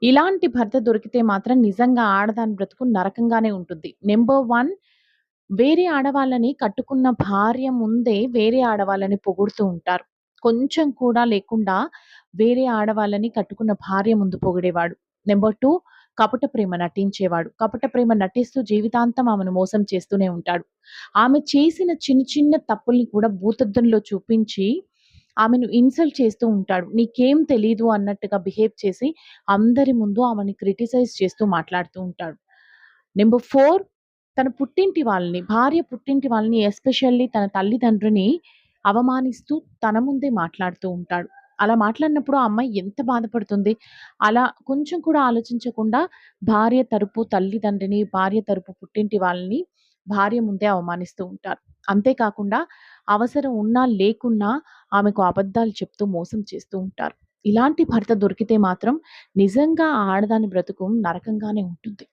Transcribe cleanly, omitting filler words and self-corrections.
ఇలాంటి భర్త దొరికితే మాత్రం నిజంగా ఆడదాని బ్రతుకు నరకంగానే ఉంటుంది. నంబర్ 1, వేరే ఆడవాళ్ళని కట్టుకున్న భార్య ముందే వేరే ఆడవాళ్ళని పొగుడుతూ ఉంటారు. కొంచెం కూడా లేకుండా వేరే ఆడవాళ్ళని కట్టుకున్న భార్య ముందు పొగిడేవాడు. నంబర్ 2, కపట ప్రేమ నటించేవాడు. కపట ప్రేమ నటిస్తూ జీవితాంతం ఆమెను మోసం చేస్తూనే ఉంటాడు. ఆమె చేసిన చిన్న చిన్న తప్పుల్ని కూడా భూతద్దంలో చూపించి ఆమెను ఇన్సల్ట్ చేస్తూ ఉంటాడు. నీకేం తెలీదు అన్నట్టుగా బిహేవ్ చేసి అందరి ముందు ఆమెని క్రిటిసైజ్ చేస్తూ మాట్లాడుతూ ఉంటాడు. నంబర్ 4, తన పుట్టింటి వాళ్ళని, భార్య పుట్టింటి వాళ్ళని ఎస్పెషల్లీ తన తల్లిదండ్రిని అవమానిస్తూ తన ముందే మాట్లాడుతూ ఉంటాడు. అలా మాట్లాడినప్పుడు ఆ అమ్మాయి ఎంత బాధపడుతుంది? అలా కొంచెం కూడా ఆలోచించకుండా భార్య తరపు తల్లిదండ్రిని, భార్య తరపు పుట్టింటి వాళ్ళని భార్య ముందే అవమానిస్తూ ఉంటారు. అంతేకాకుండా అవసరం ఉన్నా లేకున్నా ఆమెకు అబద్ధాలు చెప్తూ మోసం చేస్తూ ఉంటారు. ఇలాంటి భర్త దొరికితే మాత్రం నిజంగా ఆ ఆడదాని బ్రతుకు నరకంగానే ఉంటుంది.